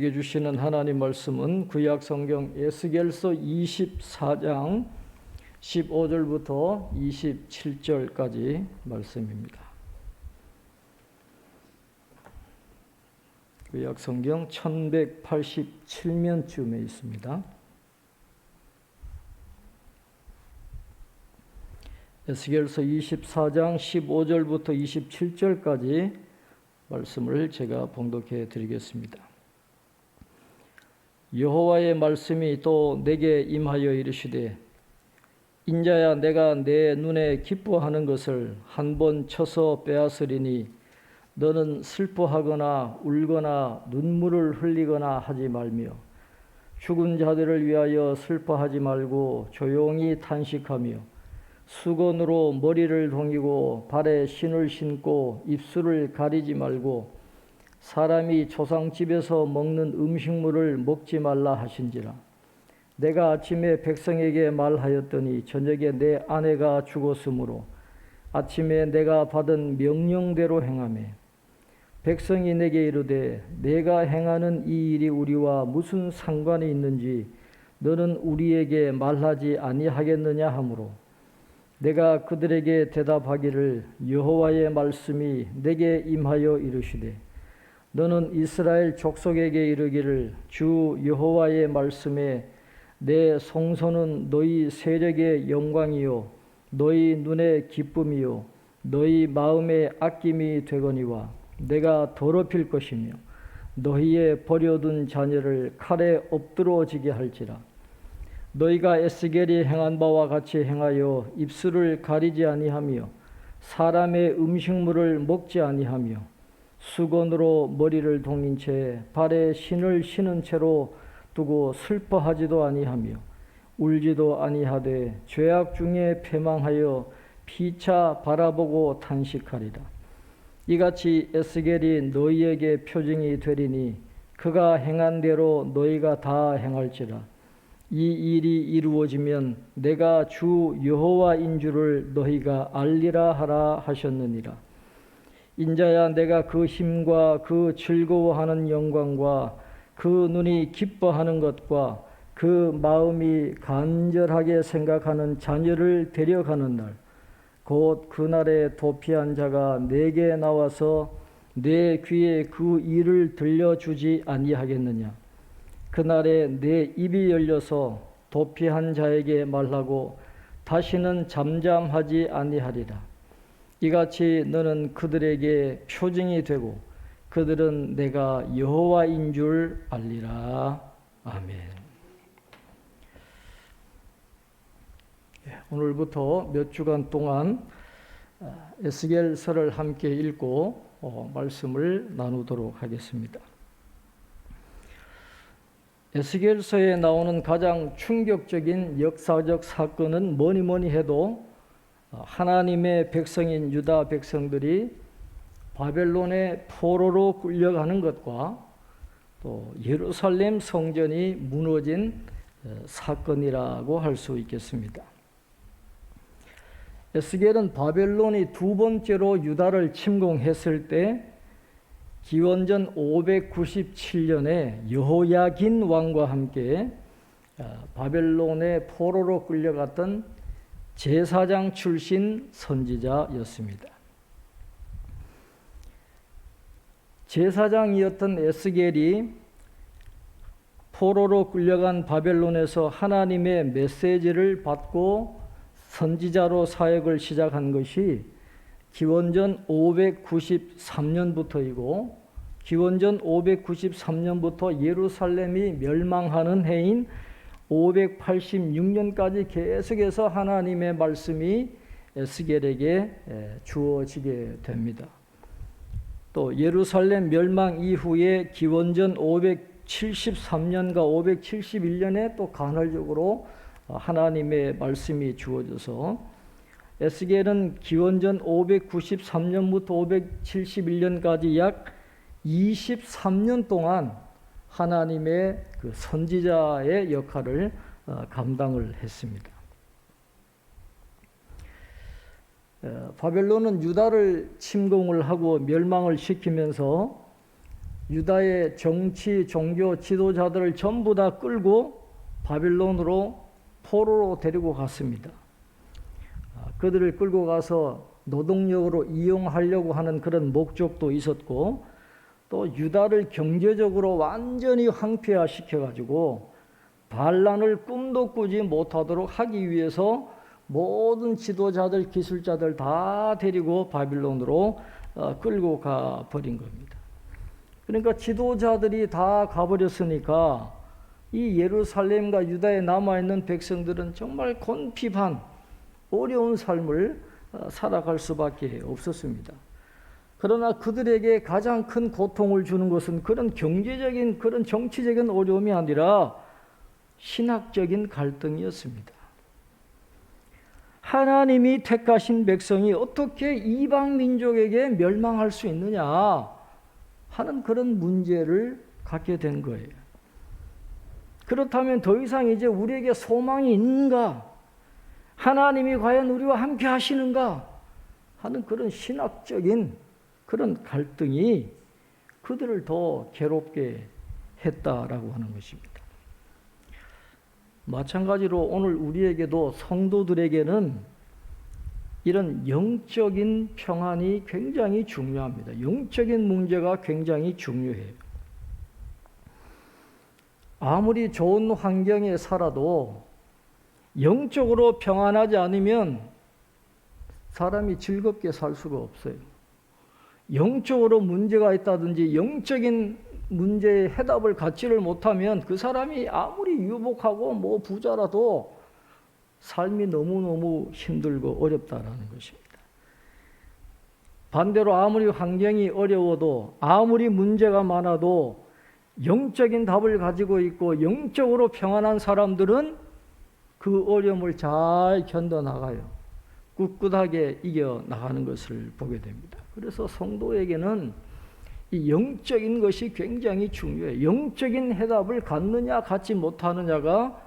주시는 하나님 말씀은 구약 성경 에스겔서 24장 15절부터 27절까지 말씀입니다. 구약 성경 1187면쯤에 있습니다. 에스겔서 24장 15절부터 27절까지 말씀을 제가 봉독해 드리겠습니다. 여호와의 말씀이 또 내게 임하여 이르시되, 인자야, 내가 내 눈에 기뻐하는 것을 한 번 쳐서 빼앗으리니 너는 슬퍼하거나 울거나 눈물을 흘리거나 하지 말며 죽은 자들을 위하여 슬퍼하지 말고 조용히 탄식하며 수건으로 머리를 동이고 발에 신을 신고 입술을 가리지 말고 사람이 조상집에서 먹는 음식물을 먹지 말라 하신지라. 내가 아침에 백성에게 말하였더니 저녁에 내 아내가 죽었으므로 아침에 내가 받은 명령대로 행하매 백성이 내게 이르되, 내가 행하는 이 일이 우리와 무슨 상관이 있는지 너는 우리에게 말하지 아니하겠느냐 하므로 내가 그들에게 대답하기를, 여호와의 말씀이 내게 임하여 이르시되, 너는 이스라엘 족속에게 이르기를, 주 여호와의 말씀에 내 성소는 너희 세력의 영광이요 너희 눈의 기쁨이요 너희 마음의 아낌이 되거니와 내가 더럽힐 것이며 너희의 버려둔 자녀를 칼에 엎드러지게 할지라. 너희가 에스겔이 행한 바와 같이 행하여 입술을 가리지 아니하며 사람의 음식물을 먹지 아니하며 수건으로 머리를 동인 채 발에 신을 신은 채로 두고 슬퍼하지도 아니하며 울지도 아니하되 죄악 중에 패망하여 피차 바라보고 탄식하리라. 이같이 에스겔이 너희에게 표징이 되리니 그가 행한 대로 너희가 다 행할지라. 이 일이 이루어지면 내가 주 여호와인 줄을 너희가 알리라 하라 하셨느니라. 인자야, 내가 그 힘과 그 즐거워하는 영광과 그 눈이 기뻐하는 것과 그 마음이 간절하게 생각하는 자녀를 데려가는 날, 곧 그날에 도피한 자가 내게 나와서 내 귀에 그 일을 들려주지 아니하겠느냐. 그날에 내 입이 열려서 도피한 자에게 말하고 다시는 잠잠하지 아니하리라. 이같이 너는 그들에게 표징이 되고 그들은 내가 여호와인 줄 알리라. 아멘. 오늘부터 몇 주간 동안 에스겔서를 함께 읽고 말씀을 나누도록 하겠습니다. 에스겔서에 나오는 가장 충격적인 역사적 사건은 뭐니 해도 하나님의 백성인 유다 백성들이 바벨론의 포로로 끌려가는 것과 또 예루살렘 성전이 무너진 사건이라고 할 수 있겠습니다. 에스겔은 바벨론이 두 번째로 유다를 침공했을 때 기원전 597년에 여호야긴 왕과 함께 바벨론의 포로로 끌려갔던 제사장 출신 선지자였습니다. 제사장이었던 에스겔이 포로로 끌려간 바벨론에서 하나님의 메시지를 받고 선지자로 사역을 시작한 것이 기원전 593년부터이고 기원전 593년부터 예루살렘이 멸망하는 해인 586년까지 계속해서 하나님의 말씀이 에스겔에게 주어지게 됩니다. 또 예루살렘 멸망 이후에 기원전 573년과 571년에 또 간헐적으로 하나님의 말씀이 주어져서 에스겔은 기원전 593년부터 571년까지 약 23년 동안 하나님의 그 선지자의 역할을 감당을 했습니다. 바벨론은 유다를 침공을 하고 멸망을 시키면서 유다의 정치, 종교 지도자들을 전부 다 끌고 바빌론으로 포로로 데리고 갔습니다. 그들을 끌고 가서 노동력으로 이용하려고 하는 그런 목적도 있었고, 또 유다를 경제적으로 완전히 황폐화시켜가지고 반란을 꿈도 꾸지 못하도록 하기 위해서 모든 지도자들, 기술자들 다 데리고 바빌론으로 끌고 가버린 겁니다. 그러니까 지도자들이 다 가버렸으니까 이 예루살렘과 유다에 남아있는 백성들은 정말 곤핍한 어려운 삶을 살아갈 수밖에 없었습니다. 그러나 그들에게 가장 큰 고통을 주는 것은 그런 경제적인, 그런 정치적인 어려움이 아니라 신학적인 갈등이었습니다. 하나님이 택하신 백성이 어떻게 이방 민족에게 멸망할 수 있느냐 하는 그런 문제를 갖게 된 거예요. 그렇다면 더 이상 이제 우리에게 소망이 있는가? 하나님이 과연 우리와 함께 하시는가? 하는 그런 신학적인 그런 갈등이 그들을 더 괴롭게 했다라고 하는 것입니다. 마찬가지로 오늘 우리에게도 성도들에게는 이런 영적인 평안이 굉장히 중요합니다. 영적인 문제가 굉장히 중요해요. 아무리 좋은 환경에 살아도 영적으로 평안하지 않으면 사람이 즐겁게 살 수가 없어요. 영적으로 문제가 있다든지 영적인 문제의 해답을 갖지를 못하면 그 사람이 아무리 유복하고 뭐 부자라도 삶이 너무너무 힘들고 어렵다라는 것입니다. 반대로 아무리 환경이 어려워도 아무리 문제가 많아도 영적인 답을 가지고 있고 영적으로 평안한 사람들은 그 어려움을 잘 견뎌나가요. 꿋꿋하게 이겨나가는 것을 보게 됩니다. 그래서 성도에게는 이 영적인 것이 굉장히 중요해요. 영적인 해답을 갖느냐 갖지 못하느냐가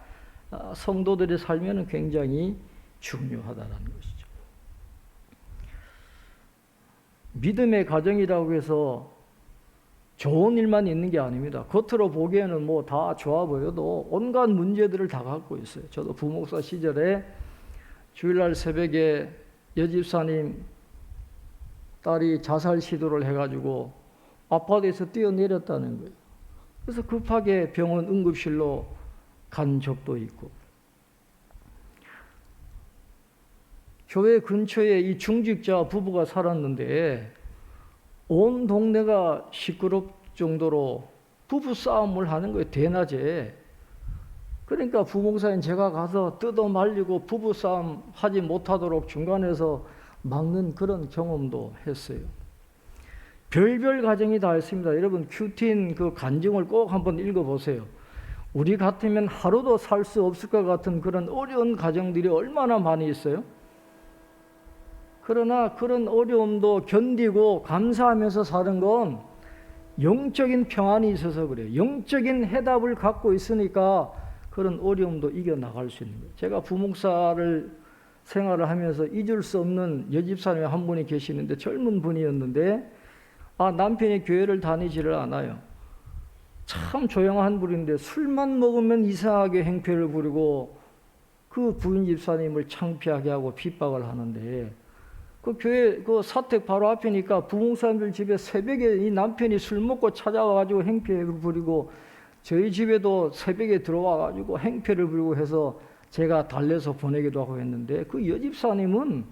성도들의 삶에는 굉장히 중요하다는 것이죠. 믿음의 가정이라고 해서 좋은 일만 있는 게 아닙니다. 겉으로 보기에는 뭐 다 좋아 보여도 온갖 문제들을 다 갖고 있어요. 저도 부목사 시절에 주일날 새벽에 여집사님 딸이 자살 시도를 해가지고 아파트에서 뛰어내렸다는 거예요. 그래서 급하게 병원 응급실로 간 적도 있고, 교회 근처에 이 중직자 부부가 살았는데 온 동네가 시끄럽 정도로 부부 싸움을 하는 거예요. 대낮에. 그러니까 부목사인 제가 가서 뜯어 말리고 부부 싸움 하지 못하도록 중간에서 막는 그런 경험도 했어요. 별별 가정이 다 있습니다. 여러분 큐틴 그 간증을 꼭 한번 읽어보세요. 우리 같으면 하루도 살 수 없을 것 같은 그런 어려운 가정들이 얼마나 많이 있어요. 그러나 그런 어려움도 견디고 감사하면서 사는 건 영적인 평안이 있어서 그래요. 영적인 해답을 갖고 있으니까 그런 어려움도 이겨나갈 수 있는 거예요. 제가 부목사를 생활을 하면서 잊을 수 없는 여집사님 한 분이 계시는데 젊은 분이었는데 남편이 교회를 다니지를 않아요. 참 조용한 분인데 술만 먹으면 이상하게 행패를 부리고 그 부인 집사님을 창피하게 하고 핍박을 하는데 그 교회 그 사택 바로 앞이니까 부목사님들 집에 새벽에 이 남편이 술 먹고 찾아와가지고 행패를 부리고 저희 집에도 새벽에 들어와가지고 행패를 부리고 해서 제가 달래서 보내기도 하고 했는데 그 여집사님은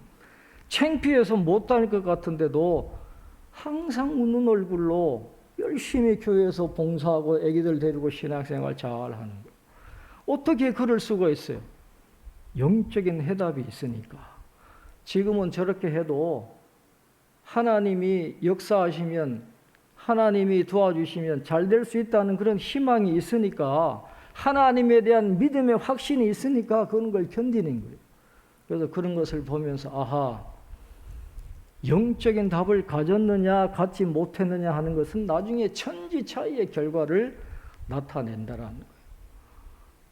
창피해서 못 다닐 것 같은데도 항상 웃는 얼굴로 열심히 교회에서 봉사하고 애기들 데리고 신앙생활 잘 하는 거예요. 어떻게 그럴 수가 있어요? 영적인 해답이 있으니까. 지금은 저렇게 해도 하나님이 역사하시면 하나님이 도와주시면 잘 될 수 있다는 그런 희망이 있으니까 하나님에 대한 믿음의 확신이 있으니까 그런 걸 견디는 거예요. 그래서 그런 것을 보면서 아하, 영적인 답을 가졌느냐 갖지 못했느냐 하는 것은 나중에 천지차이의 결과를 나타낸다라는 거예요.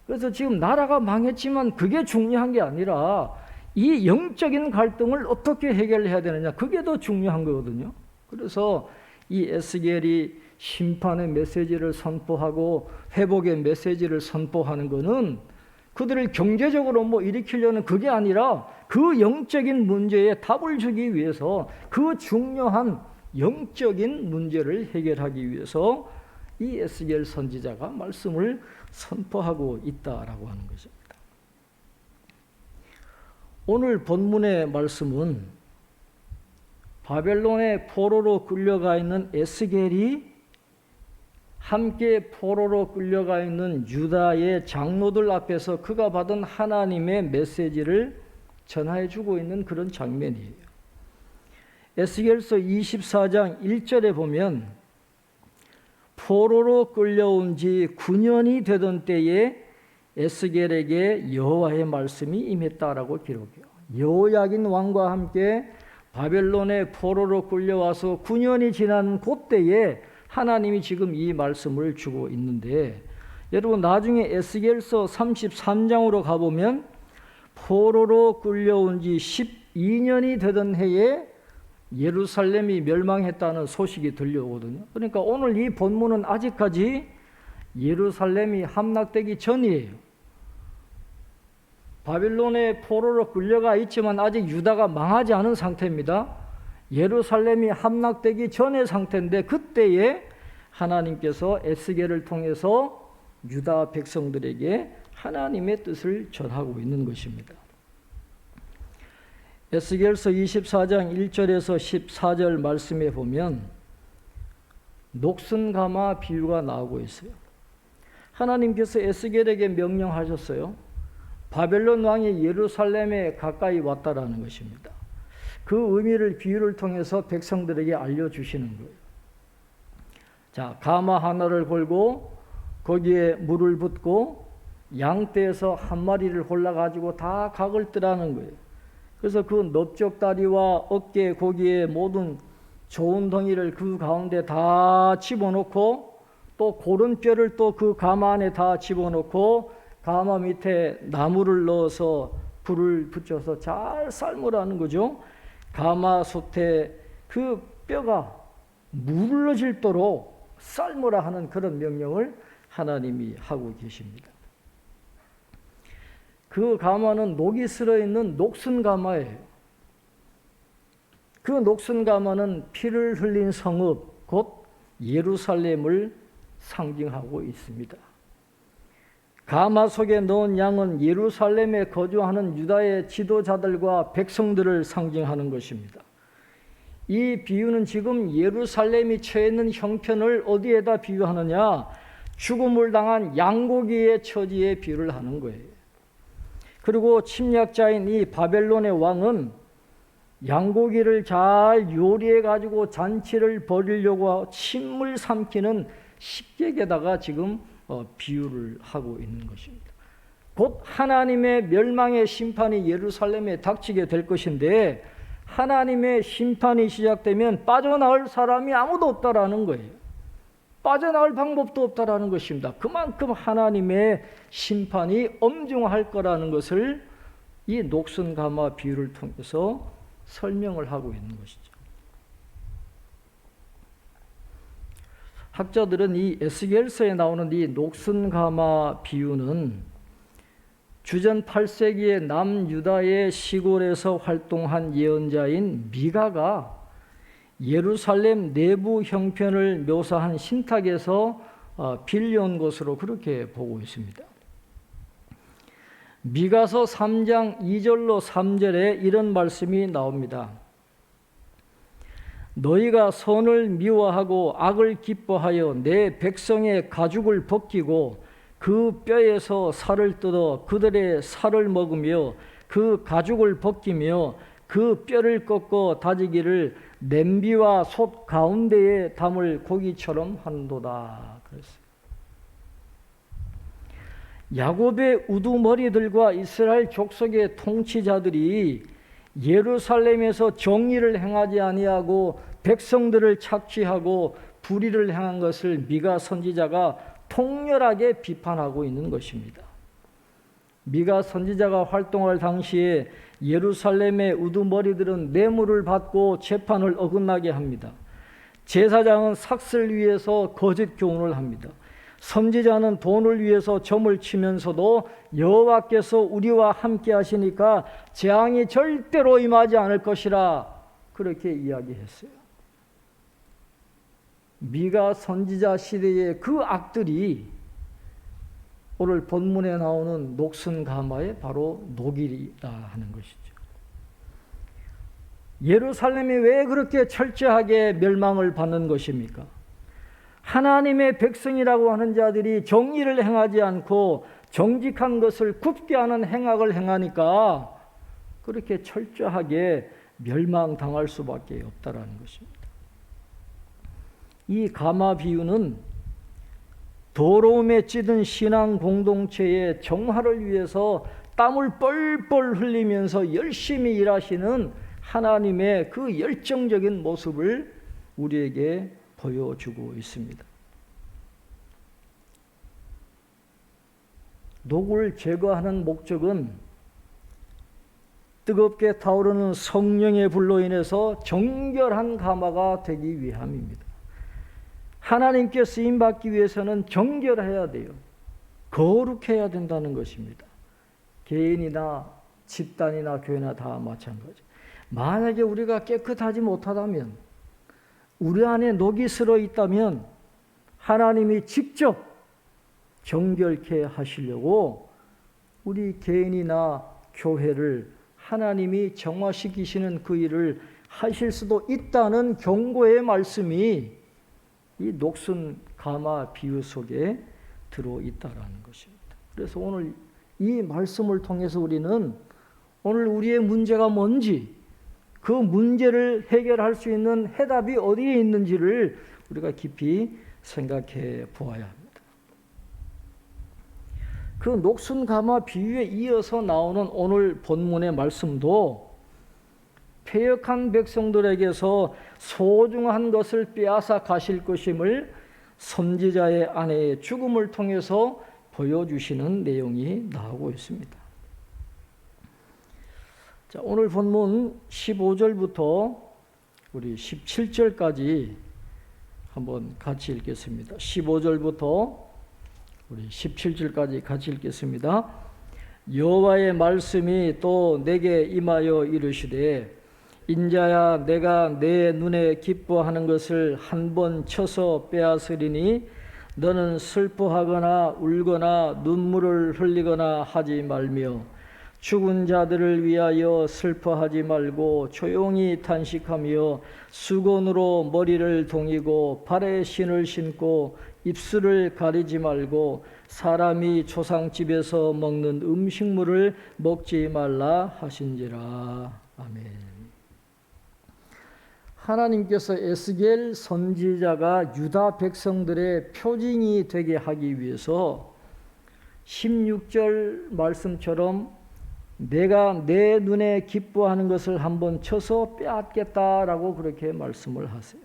그래서 지금 나라가 망했지만 그게 중요한 게 아니라 이 영적인 갈등을 어떻게 해결해야 되느냐, 그게 더 중요한 거거든요. 그래서 이 에스겔이 심판의 메시지를 선포하고 회복의 메시지를 선포하는 것은 그들을 경제적으로 일으키려는 그게 아니라 그 영적인 문제에 답을 주기 위해서 그 중요한 영적인 문제를 해결하기 위해서 이 에스겔 선지자가 말씀을 선포하고 있다라고 하는 것입니다. 오늘 본문의 말씀은 바벨론의 포로로 끌려가 있는 에스겔이 함께 포로로 끌려가 있는 유다의 장로들 앞에서 그가 받은 하나님의 메시지를 전하해 주고 있는 그런 장면이에요. 에스겔서 24장 1절에 보면 포로로 끌려온 지 9년이 되던 때에 에스겔에게 여호와의 말씀이 임했다라고 기록해요. 여호야긴 왕과 함께 바벨론의 포로로 끌려와서 9년이 지난 그때에 하나님이 지금 이 말씀을 주고 있는데, 여러분 나중에 에스겔서 33장으로 가보면 포로로 끌려온 지 12년이 되던 해에 예루살렘이 멸망했다는 소식이 들려오거든요. 그러니까 오늘 이 본문은 아직까지 예루살렘이 함락되기 전이에요. 바빌론의 포로로 끌려가 있지만 아직 유다가 망하지 않은 상태입니다. 예루살렘이 함락되기 전의 상태인데 그때에 하나님께서 에스겔을 통해서 유다 백성들에게 하나님의 뜻을 전하고 있는 것입니다. 에스겔서 24장 1절에서 14절 말씀에 보면 녹슨가마 비유가 나오고 있어요. 하나님께서 에스겔에게 명령하셨어요. 바벨론 왕이 예루살렘에 가까이 왔다라는 것입니다. 그 의미를 비유를 통해서 백성들에게 알려주시는 거예요. 자, 가마 하나를 걸고 거기에 물을 붓고 양떼에서 한 마리를 골라가지고 다 각을 뜨라는 거예요. 그래서 그 넓적다리와 어깨 거기에 모든 좋은 덩이를 그 가운데 다 집어넣고 또 고른 뼈를 또 그 가마 안에 다 집어넣고 가마 밑에 나무를 넣어서 불을 붙여서 잘 삶으라는 거죠. 가마솥에 그 뼈가 물러질도록 삶으라 하는 그런 명령을 하나님이 하고 계십니다. 그 가마는 녹이 슬어있는 녹슨가마예요. 그 녹슨가마는 피를 흘린 성읍 곧 예루살렘을 상징하고 있습니다. 가마 속에 넣은 양은 예루살렘에 거주하는 유다의 지도자들과 백성들을 상징하는 것입니다. 이 비유는 지금 예루살렘이 처해 있는 형편을 어디에다 비유하느냐? 죽음을 당한 양고기의 처지에 비유를 하는 거예요. 그리고 침략자인 이 바벨론의 왕은 양고기를 잘 요리해 가지고 잔치를 벌이려고 침을 삼키는 식객에다가 지금 비유를 하고 있는 것입니다. 곧 하나님의 멸망의 심판이 예루살렘에 닥치게 될 것인데 하나님의 심판이 시작되면 빠져나올 사람이 아무도 없다라는 거예요. 빠져나올 방법도 없다라는 것입니다. 그만큼 하나님의 심판이 엄중할 거라는 것을 이 녹슨가마 비유를 통해서 설명을 하고 있는 것이죠. 학자들은 이 에스겔서에 나오는 이 녹슨가마 비유는 주전 8세기의 남유다의 시골에서 활동한 예언자인 미가가 예루살렘 내부 형편을 묘사한 신탁에서 빌려온 것으로 그렇게 보고 있습니다. 미가서 3장 2절로 3절에 이런 말씀이 나옵니다. 너희가 선을 미워하고 악을 기뻐하여 내 백성의 가죽을 벗기고 그 뼈에서 살을 뜯어 그들의 살을 먹으며 그 가죽을 벗기며 그 뼈를 꺾어 다지기를 냄비와 솥 가운데에 담을 고기처럼 한도다. 그랬어요. 야곱의 우두머리들과 이스라엘 족속의 통치자들이 예루살렘에서 정의를 행하지 아니하고 백성들을 착취하고 불의를 행한 것을 미가 선지자가 통렬하게 비판하고 있는 것입니다. 미가 선지자가 활동할 당시에 예루살렘의 우두머리들은 뇌물을 받고 재판을 어긋나게 합니다. 제사장은 삭슬 위해서 거짓 교훈을 합니다. 선지자는 돈을 위해서 점을 치면서도 여호와께서 우리와 함께 하시니까 재앙이 절대로 임하지 않을 것이라 그렇게 이야기했어요. 미가 선지자 시대의 그 악들이 오늘 본문에 나오는 녹슨 가마의 바로 녹이라 하는 것이죠. 예루살렘이 왜 그렇게 철저하게 멸망을 받는 것입니까? 하나님의 백성이라고 하는 자들이 정의를 행하지 않고 정직한 것을 굽게 하는 행악을 행하니까 그렇게 철저하게 멸망당할 수밖에 없다라는 것입니다. 이 가마 비유는 더러움에 찌든 신앙 공동체의 정화를 위해서 땀을 뻘뻘 흘리면서 열심히 일하시는 하나님의 그 열정적인 모습을 우리에게 보여주고 있습니다. 녹을 제거하는 목적은 뜨겁게 타오르는 성령의 불로 인해서 정결한 가마가 되기 위함입니다. 하나님께 쓰임받기 위해서는 정결해야 돼요. 거룩해야 된다는 것입니다. 개인이나 집단이나 교회나 다 마찬가지. 만약에 우리가 깨끗하지 못하다면, 우리 안에 녹이 슬어 있다면 하나님이 직접 정결케 하시려고 우리 개인이나 교회를 하나님이 정화시키시는 그 일을 하실 수도 있다는 경고의 말씀이 이 녹슨 가마 비유 속에 들어있다라는 것입니다. 그래서 오늘 이 말씀을 통해서 우리는 오늘 우리의 문제가 뭔지, 그 문제를 해결할 수 있는 해답이 어디에 있는지를 우리가 깊이 생각해 보아야 합니다. 그 녹슨 가마 비유에 이어서 나오는 오늘 본문의 말씀도 패역한 백성들에게서 소중한 것을 빼앗아 가실 것임을 선지자의 아내의 죽음을 통해서 보여주시는 내용이 나오고 있습니다. 자, 오늘 본문 15절부터 우리 17절까지 한번 같이 읽겠습니다. 15절부터 우리 17절까지 같이 읽겠습니다. 여호와의 말씀이 또 내게 임하여 이르시되 인자야 내가 내 눈에 기뻐하는 것을 한 번 쳐서 빼앗으리니 너는 슬퍼하거나 울거나 눈물을 흘리거나 하지 말며 죽은 자들을 위하여 슬퍼하지 말고 조용히 탄식하며 수건으로 머리를 동이고 발에 신을 신고 입술을 가리지 말고 사람이 조상집에서 먹는 음식물을 먹지 말라 하신지라. 아멘. 하나님께서 에스겔 선지자가 유다 백성들의 표징이 되게 하기 위해서 16절 말씀처럼 내가 내 눈에 기뻐하는 것을 한번 쳐서 빼앗겠다라고 그렇게 말씀을 하세요.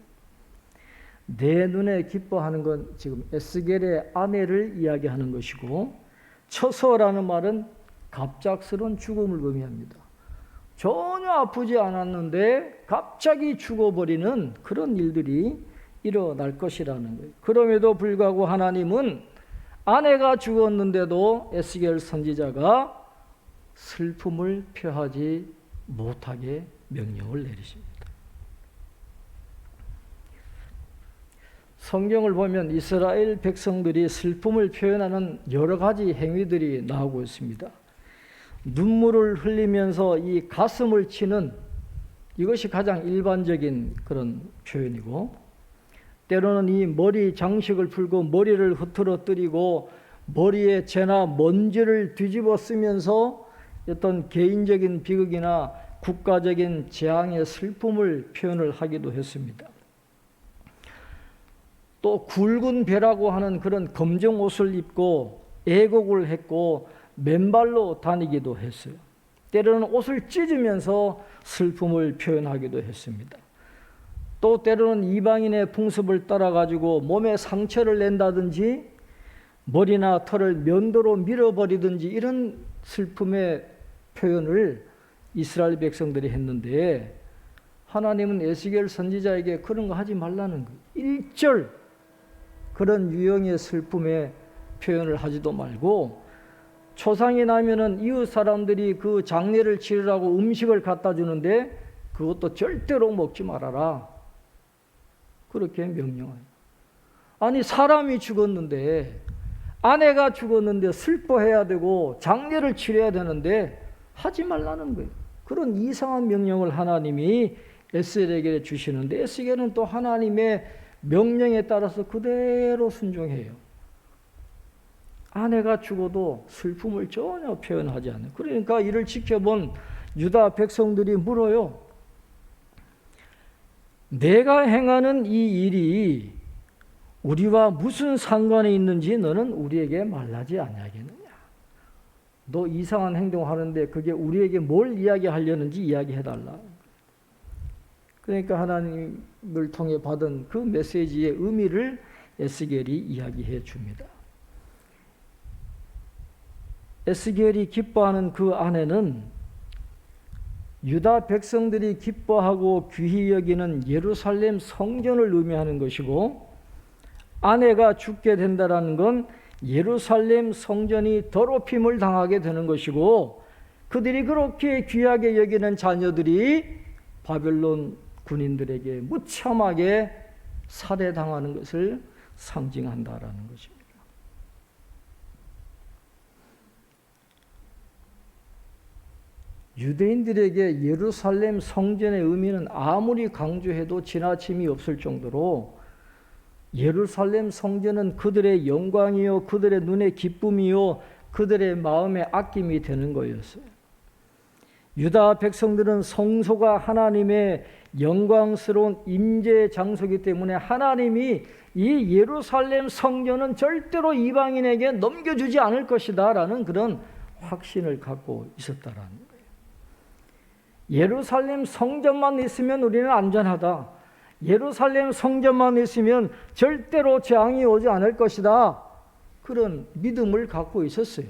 내 눈에 기뻐하는 건 지금 에스겔의 아내를 이야기하는 것이고, 쳐서라는 말은 갑작스러운 죽음을 의미합니다. 전혀 아프지 않았는데 갑자기 죽어버리는 그런 일들이 일어날 것이라는 거예요. 그럼에도 불구하고 하나님은 아내가 죽었는데도 에스겔 선지자가 슬픔을 표하지 못하게 명령을 내리십니다. 성경을 보면 이스라엘 백성들이 슬픔을 표현하는 여러 가지 행위들이 나오고 있습니다. 눈물을 흘리면서 이 가슴을 치는 이것이 가장 일반적인 그런 표현이고, 때로는 이 머리 장식을 풀고 머리를 흐트러뜨리고 머리에 재나 먼지를 뒤집어 쓰면서 어떤 개인적인 비극이나 국가적인 재앙의 슬픔을 표현을 하기도 했습니다. 또 굵은 배라고 하는 그런 검정 옷을 입고 애곡을 했고 맨발로 다니기도 했어요. 때로는 옷을 찢으면서 슬픔을 표현하기도 했습니다. 또 때로는 이방인의 풍습을 따라가지고 몸에 상처를 낸다든지 머리나 털을 면도로 밀어버리든지 이런 슬픔의 표현을 이스라엘 백성들이 했는데, 하나님은 에스겔 선지자에게 그런 거 하지 말라는 거예요. 1절 그런 유형의 슬픔의 표현을 하지도 말고, 초상이 나면은 이웃 사람들이 그 장례를 치르라고 음식을 갖다 주는데 그것도 절대로 먹지 말아라, 그렇게 명령해요. 아니, 사람이 죽었는데, 아내가 죽었는데 슬퍼해야 되고 장례를 치러야 되는데 하지 말라는 거예요. 그런 이상한 명령을 하나님이 에스겔에게 주시는데, 에스겔은 또 하나님의 명령에 따라서 그대로 순종해요. 아내가 죽어도 슬픔을 전혀 표현하지 않아요. 그러니까 이를 지켜본 유다 백성들이 물어요. 내가 행하는 이 일이 우리와 무슨 상관이 있는지 너는 우리에게 말하지 아니하겠느냐. 너 이상한 행동하는데 그게 우리에게 뭘 이야기하려는지 이야기해달라. 그러니까 하나님을 통해 받은 그 메시지의 의미를 에스겔이 이야기해 줍니다. 에스겔이 기뻐하는 그 안에는 유다 백성들이 기뻐하고 귀히 여기는 예루살렘 성전을 의미하는 것이고, 아내가 죽게 된다라는 건 예루살렘 성전이 더럽힘을 당하게 되는 것이고, 그들이 그렇게 귀하게 여기는 자녀들이 바벨론 군인들에게 무참하게 살해당하는 것을 상징한다라는 것입니다. 유대인들에게 예루살렘 성전의 의미는 아무리 강조해도 지나침이 없을 정도로 예루살렘 성전은 그들의 영광이요, 그들의 눈의 기쁨이요, 그들의 마음의 아낌이 되는 거였어요. 유다 백성들은 성소가 하나님의 영광스러운 임재 장소이기 때문에 하나님이 이 예루살렘 성전은 절대로 이방인에게 넘겨주지 않을 것이다 라는 그런 확신을 갖고 있었다라는 거예요. 예루살렘 성전만 있으면 우리는 안전하다. 예루살렘 성전만 있으면 절대로 재앙이 오지 않을 것이다. 그런 믿음을 갖고 있었어요.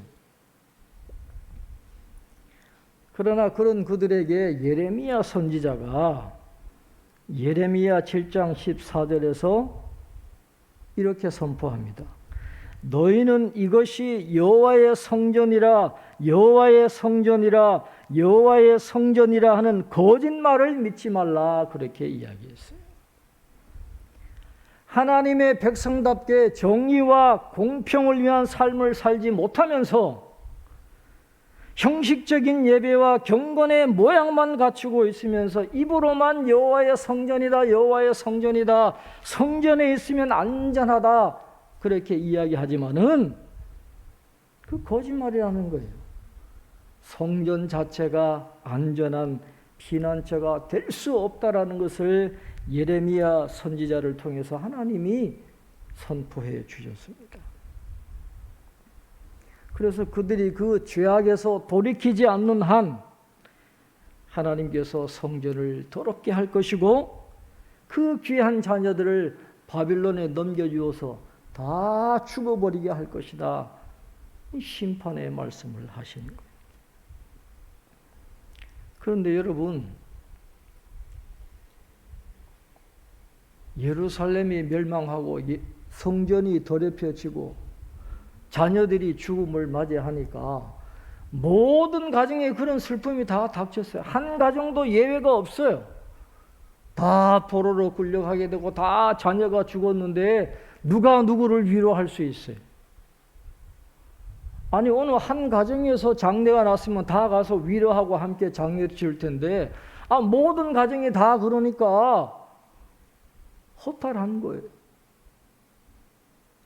그러나 그런 그들에게 예레미야 선지자가 예레미야 7장 14절에서 이렇게 선포합니다. 너희는 이것이 여호와의 성전이라, 여호와의 성전이라, 여호와의 성전이라 하는 거짓말을 믿지 말라, 그렇게 이야기했어요. 하나님의 백성답게 정의와 공평을 위한 삶을 살지 못하면서 형식적인 예배와 경건의 모양만 갖추고 있으면서 입으로만 여호와의 성전이다, 여호와의 성전이다, 성전에 있으면 안전하다, 그렇게 이야기하지만은 그 거짓말이라는 거예요. 성전 자체가 안전한 피난처가 될 수 없다라는 것을 예레미야 선지자를 통해서 하나님이 선포해 주셨습니다. 그래서 그들이 그 죄악에서 돌이키지 않는 한 하나님께서 성전을 더럽게 할 것이고, 그 귀한 자녀들을 바빌론에 넘겨주어서 다 죽어버리게 할 것이다. 이 심판의 말씀을 하시는 거예요. 그런데 여러분, 예루살렘이 멸망하고 성전이 더럽혀지고 자녀들이 죽음을 맞이하니까 모든 가정에 그런 슬픔이 다 닥쳤어요. 한 가정도 예외가 없어요. 다 포로로 끌려가게 되고 다 자녀가 죽었는데 누가 누구를 위로할 수 있어요? 아니, 어느 한 가정에서 장례가 났으면 다 가서 위로하고 함께 장례를 치를 텐데, 모든 가정이 다 그러니까 허탈한 거예요.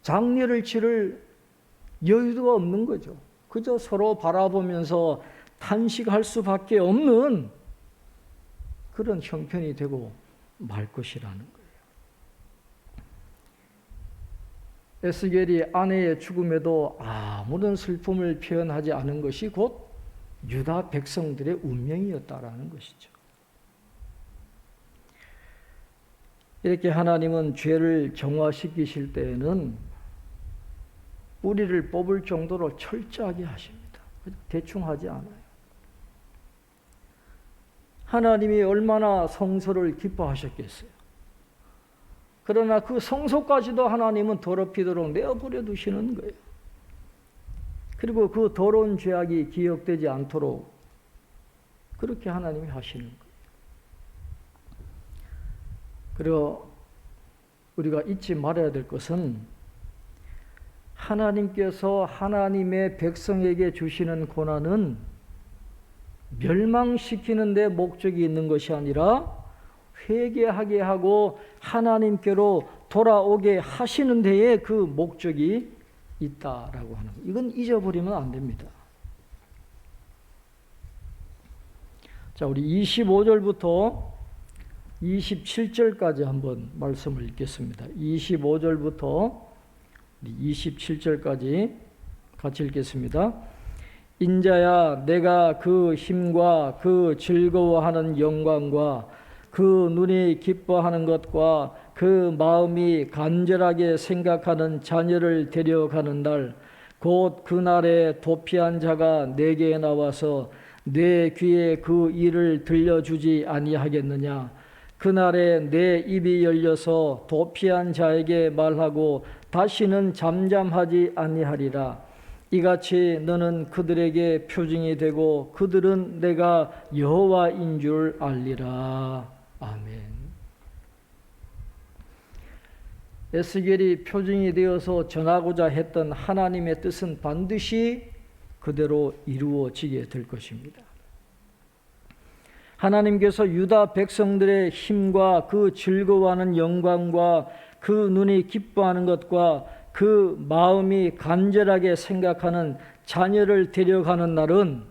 장례를 치를 여유가 없는 거죠. 그저 서로 바라보면서 탄식할 수밖에 없는 그런 형편이 되고 말 것이라는 거예요. 에스겔이 아내의 죽음에도 아무런 슬픔을 표현하지 않은 것이 곧 유다 백성들의 운명이었다라는 것이죠. 이렇게 하나님은 죄를 정화시키실 때에는 뿌리를 뽑을 정도로 철저하게 하십니다. 대충 하지 않아요. 하나님이 얼마나 성소를 기뻐하셨겠어요. 그러나 그 성소까지도 하나님은 더럽히도록 내어버려 두시는 거예요. 그리고 그 더러운 죄악이 기억되지 않도록 그렇게 하나님이 하시는 거예요. 그리고 우리가 잊지 말아야 될 것은 하나님께서 하나님의 백성에게 주시는 고난은 멸망시키는 데 목적이 있는 것이 아니라 회개하게 하고 하나님께로 돌아오게 하시는 데에 그 목적이 있다라고 하는 거예요. 이건 잊어버리면 안 됩니다. 자, 우리 25절부터 27절까지 한번 말씀을 읽겠습니다. 25절부터 27절까지 같이 읽겠습니다. 인자야, 내가 그 힘과 그 즐거워하는 영광과 그 눈이 기뻐하는 것과 그 마음이 간절하게 생각하는 자녀를 데려가는 날, 곧 그날에 도피한 자가 내게 나와서 내 귀에 그 일을 들려주지 아니하겠느냐. 그날에 내 입이 열려서 도피한 자에게 말하고 다시는 잠잠하지 아니하리라. 이같이 너는 그들에게 표징이 되고 그들은 내가 여호와인 줄 알리라. 아멘. 에스겔이 표징이 되어서 전하고자 했던 하나님의 뜻은 반드시 그대로 이루어지게 될 것입니다. 하나님께서 유다 백성들의 힘과 그 즐거워하는 영광과 그 눈이 기뻐하는 것과 그 마음이 간절하게 생각하는 자녀를 데려가는 날은,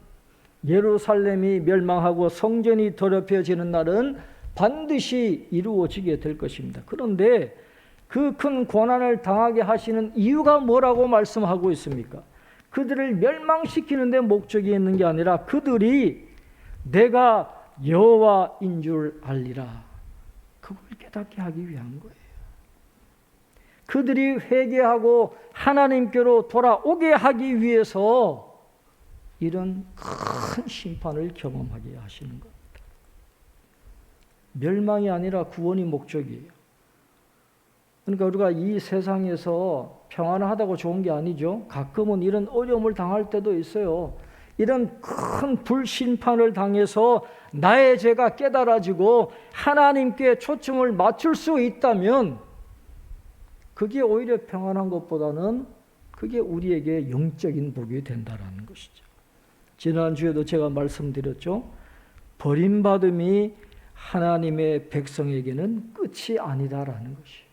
예루살렘이 멸망하고 성전이 더럽혀지는 날은 반드시 이루어지게 될 것입니다. 그런데 그 큰 고난을 당하게 하시는 이유가 뭐라고 말씀하고 있습니까? 그들을 멸망시키는 데 목적이 있는 게 아니라 그들이 내가 여호와인 줄 알리라. 그걸 깨닫게 하기 위한 거예요. 그들이 회개하고 하나님께로 돌아오게 하기 위해서 이런 큰 심판을 경험하게 하시는 겁니다. 멸망이 아니라 구원이 목적이에요. 그러니까 우리가 이 세상에서 평안하다고 좋은 게 아니죠. 가끔은 이런 어려움을 당할 때도 있어요. 이런 큰 불심판을 당해서 나의 죄가 깨달아지고 하나님께 초점을 맞출 수 있다면 그게 오히려 평안한 것보다는 그게 우리에게 영적인 복이 된다는 것이죠. 지난주에도 제가 말씀드렸죠. 버림받음이 하나님의 백성에게는 끝이 아니다라는 것이에요.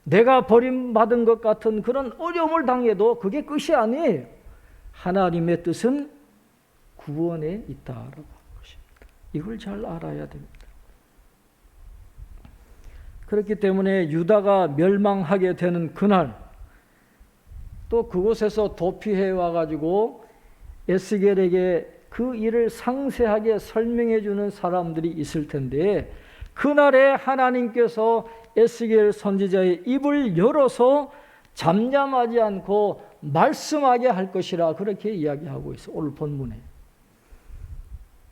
내가 버림받은 것 같은 그런 어려움을 당해도 그게 끝이 아니에요. 하나님의 뜻은 구원에 있다라고 하는 것입니다. 이걸 잘 알아야 됩니다. 그렇기 때문에 유다가 멸망하게 되는 그날, 또 그곳에서 도피해 와가지고 에스겔에게 그 일을 상세하게 설명해 주는 사람들이 있을 텐데, 그날에 하나님께서 에스겔 선지자의 입을 열어서 잠잠하지 않고 말씀하게 할 것이라 그렇게 이야기하고 있어요. 오늘 본문에.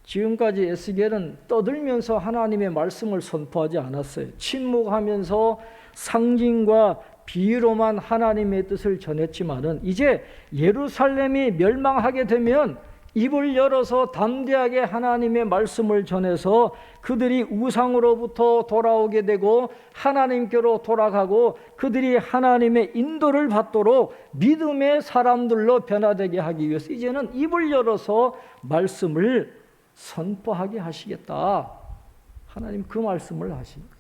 지금까지 에스겔은 떠들면서 하나님의 말씀을 선포하지 않았어요. 침묵하면서 상징과 비유로만 하나님의 뜻을 전했지만은 이제 예루살렘이 멸망하게 되면 입을 열어서 담대하게 하나님의 말씀을 전해서 그들이 우상으로부터 돌아오게 되고 하나님께로 돌아가고 그들이 하나님의 인도를 받도록 믿음의 사람들로 변화되게 하기 위해서 이제는 입을 열어서 말씀을 선포하게 하시겠다. 하나님 그 말씀을 하십니다.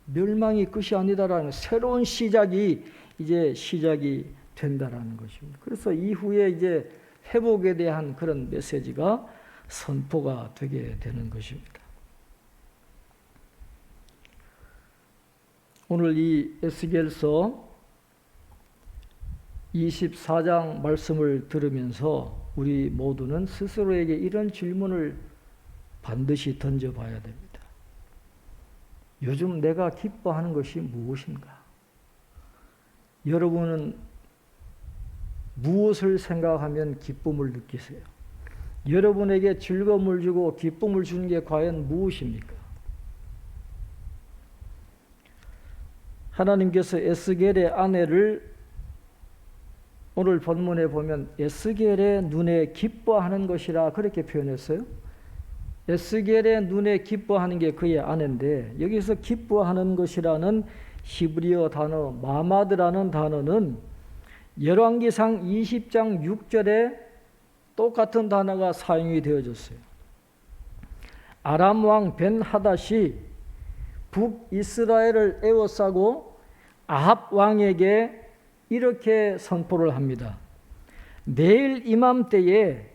멸망이 끝이 아니다라는 새로운 시작이 이제 시작이 된다라는 것입니다. 그래서 이후에 이제 회복에 대한 그런 메시지가 선포가 되게 되는 것입니다. 오늘 이 에스겔서 24장 말씀을 들으면서 우리 모두는 스스로에게 이런 질문을 반드시 던져봐야 됩니다. 요즘 내가 기뻐하는 것이 무엇인가? 여러분은 무엇을 생각하면 기쁨을 느끼세요? 여러분에게 즐거움을 주고 기쁨을 주는 게 과연 무엇입니까? 하나님께서 에스겔의 아내를 오늘 본문에 보면 에스겔의 눈에 기뻐하는 것이라 그렇게 표현했어요. 에스겔의 눈에 기뻐하는 게 그의 아내인데, 여기서 기뻐하는 것이라는 히브리어 단어 마마드라는 단어는 열왕기상 20장 6절에 똑같은 단어가 사용이 되어졌어요. 아람 왕 벤하닷이 북이스라엘을 에워싸고 아합 왕에게 이렇게 선포를 합니다. 내일 이맘때에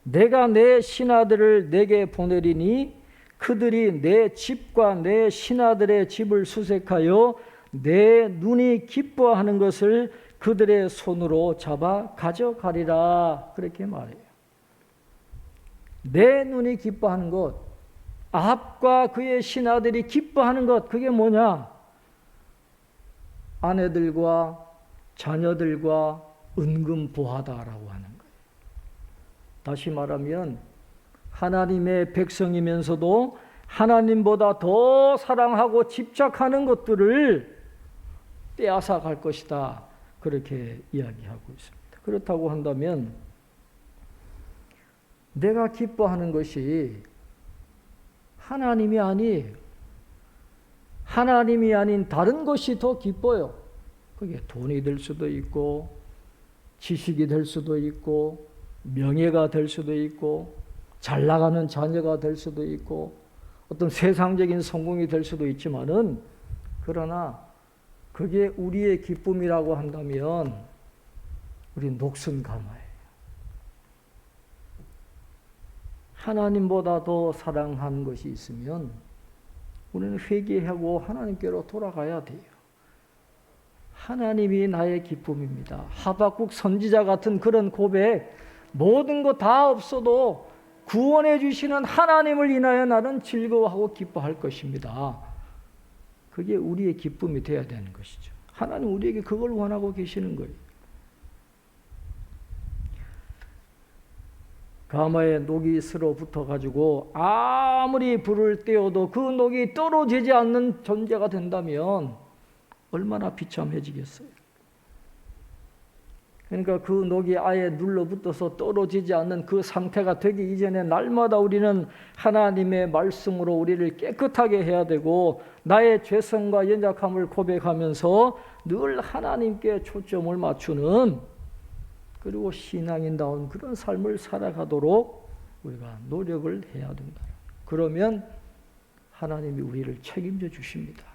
내가 내 신하들을 내게 보내리니 그들이 내 집과 내 신하들의 집을 수색하여 내 눈이 기뻐하는 것을 그들의 손으로 잡아 가져가리라. 그렇게 말해요. 내 눈이 기뻐하는 것, 아합과 그의 신하들이 기뻐하는 것, 그게 뭐냐? 아내들과 자녀들과 은근보하다라고 하는 거예요. 다시 말하면 하나님의 백성이면서도 하나님보다 더 사랑하고 집착하는 것들을 빼앗아 갈 것이다. 그렇게 이야기하고 있습니다. 그렇다고 한다면 내가 기뻐하는 것이 하나님이 아닌 다른 것이 더 기뻐요. 그게 돈이 될 수도 있고 지식이 될 수도 있고 명예가 될 수도 있고 잘 나가는 자녀가 될 수도 있고 어떤 세상적인 성공이 될 수도 있지만은, 그러나 그게 우리의 기쁨이라고 한다면 우리 녹슨가마예요. 하나님보다 더 사랑하는 것이 있으면 우리는 회개하고 하나님께로 돌아가야 돼요. 하나님이 나의 기쁨입니다. 하박국 선지자 같은 그런 고백, 모든 거 다 없어도 구원해 주시는 하나님을 인하여 나는 즐거워하고 기뻐할 것입니다. 그게 우리의 기쁨이 되어야 되는 것이죠. 하나님 우리에게 그걸 원하고 계시는 거예요. 가마에 녹이 슬어 붙어가지고 아무리 불을 떼어도 그 녹이 떨어지지 않는 존재가 된다면 얼마나 비참해지겠어요. 그러니까 그 녹이 아예 눌러붙어서 떨어지지 않는 그 상태가 되기 이전에 날마다 우리는 하나님의 말씀으로 우리를 깨끗하게 해야 되고, 나의 죄성과 연약함을 고백하면서 늘 하나님께 초점을 맞추는, 그리고 신앙인다운 그런 삶을 살아가도록 우리가 노력을 해야 된다. 그러면 하나님이 우리를 책임져 주십니다.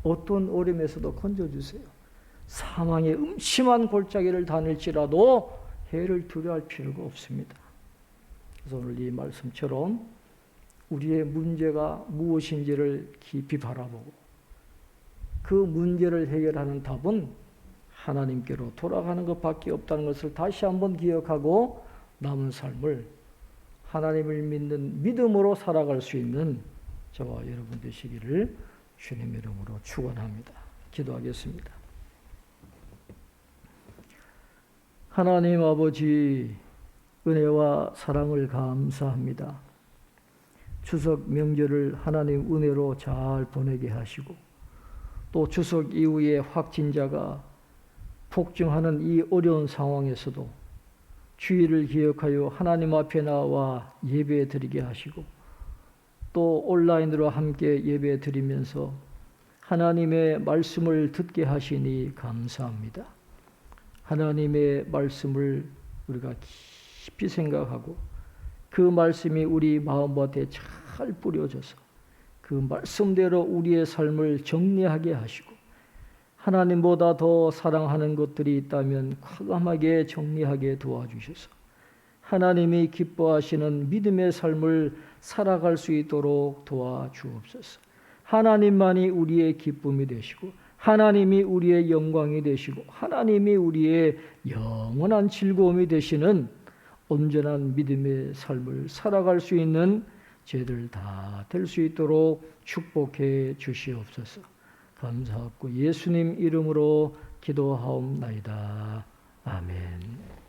어떤 어려움에서도 건져주세요. 사망의 음침한 골짜기를 다닐지라도 해를 두려워할 필요가 없습니다. 그래서 오늘 이 말씀처럼 우리의 문제가 무엇인지를 깊이 바라보고 그 문제를 해결하는 답은 하나님께로 돌아가는 것밖에 없다는 것을 다시 한번 기억하고 남은 삶을 하나님을 믿는 믿음으로 살아갈 수 있는 저와 여러분 되시기를 주님의 이름으로 축원합니다. 기도하겠습니다. 하나님 아버지, 은혜와 사랑을 감사합니다. 추석 명절을 하나님 은혜로 잘 보내게 하시고, 또 추석 이후에 확진자가 폭증하는 이 어려운 상황에서도 주의를 기억하여 하나님 앞에 나와 예배 드리게 하시고, 또 온라인으로 함께 예배 드리면서 하나님의 말씀을 듣게 하시니 감사합니다. 하나님의 말씀을 우리가 깊이 생각하고 그 말씀이 우리 마음밭에 잘 뿌려져서 그 말씀대로 우리의 삶을 정리하게 하시고, 하나님보다 더 사랑하는 것들이 있다면 과감하게 정리하게 도와주셔서 하나님이 기뻐하시는 믿음의 삶을 살아갈 수 있도록 도와주옵소서. 하나님만이 우리의 기쁨이 되시고, 하나님이 우리의 영광이 되시고, 하나님이 우리의 영원한 즐거움이 되시는 온전한 믿음의 삶을 살아갈 수 있는 저희들 다 될 수 있도록 축복해 주시옵소서. 감사하고 예수님 이름으로 기도하옵나이다. 아멘.